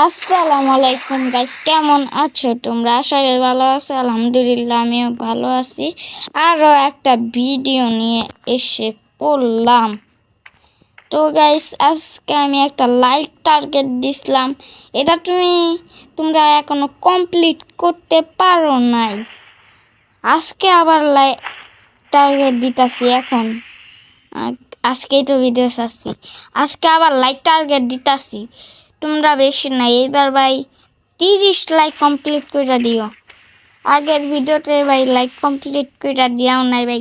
আসসালামু আলাইকুম গাইস, কেমন আছো তোমরা? আশা করি ভালো আছো। আলহামদুলিল্লাহ আমিও ভালো আছি। আরও একটা ভিডিও নিয়ে এসে পড়লাম। তো গাইস, আজকে আমি একটা লাইক টার্গেট দিছিলাম, এটা তোমরা এখনো কমপ্লিট করতে পারো নাই। আজকে আবার লাইক টার্গেট দিতেছি। আজকেই তো ভিডিও ছাড়ছি, আজকে আবার লাইক টার্গেট দিতেছি। তোমরা বেশি নাই, এইবার ভাই 30 লাইক কমপ্লিট করে দিও। আগের ভিডিওতে ভাই লাইক কমপ্লিট করে দিও নাই ভাই,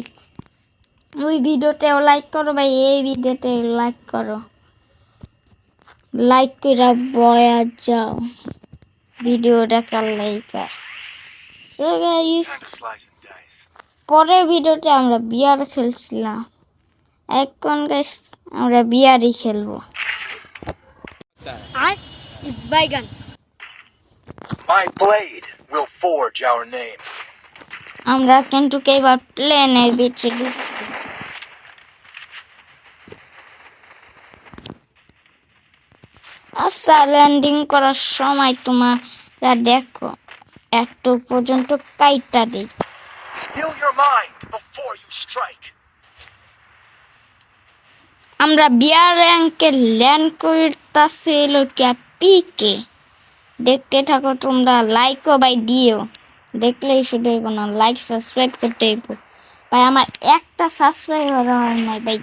ওই ভিডিওতেও লাইক করো ভাই, এই ভিডিওতে লাইক করো। লাইক করে বয়া যাও ভিডিও দেখার লাইকা। সো গাইস, পরের ভিডিওতে আমরা বিয়ার খেলছিলাম, এখন গাইস আমরা বিয়ারই খেলবো। My blade will forge our name. আমরা কিন্তু এবার প্লেনের ভিতরে ঢুকছি। আচ্ছা, ল্যান্ডিং করার সময় তোমরা দেখো একটু পর্যন্ত কাইটা দেই। Still your mind before you strike. আমরা বিয়ার র্যাঙ্কে ল্যান্ড করতেছি লোকে পিকে। দেখতে থাকো তোমরা, লাইকও ভাই দিও, দেখলেই শুধু হইব না, লাইক সাবস্ক্রাইব করতে হইব ভাই। আমার একটা সাবস্ক্রাইবার হয় নাই ভাই,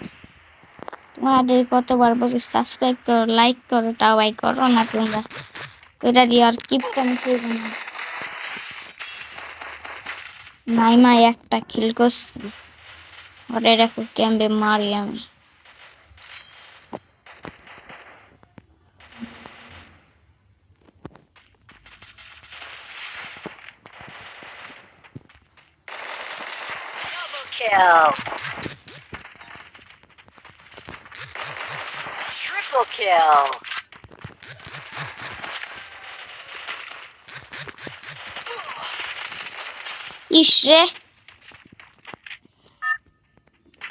তোমাদের কতবার বলি সাবস্ক্রাইব করো, লাইক করো, তাও ভাই করো না তোমরা। ওইটা দিয়ে আর কিপটাম করবো না। নাইমা একটা কিল করছি, ওরে দেখো ক্যাম্পে মারি আমি। Kill. Triple kill. ইসরে,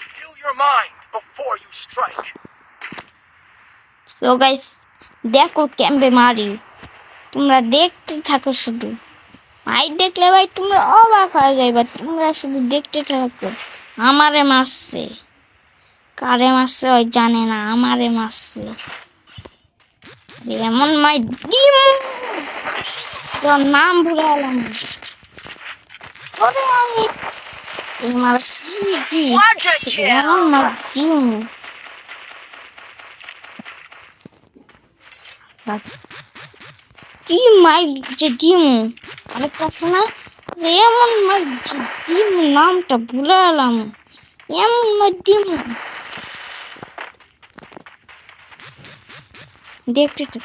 Still your mind before you strike. So guys দেখো ক্যাম্পে মারি, তোমরা দেখতে থাকো শুধু। ভাই দেখলে ভাই তোমরা অবাক হয়ে যাইবা, তোমরা শুধু দেখতে থাকো। আমারে মারছে, কারে মারছে ওই জানে না, আমারে মারছে। এমন মাই ডিম, তোর নাম ভুলে গেলাম। ওরে আমি তোমার Quadra এমন kill. মাই ডিম, কি মাই যে ডিম আরেক আছে না, এমন মাই যে ডিম, নামটা ভুলে গেলাম। এমন মাই ডিম, দেখতে তো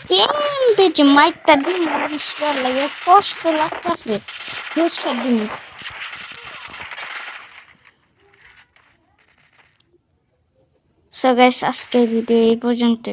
কেমন পেয়েছে মাইকটা দিন পরিষ্কার লাগে, কষ্ট লাগতেছে হেডশট দিন। সো গাইস, আজকের ভিডিও এই পর্যন্ত।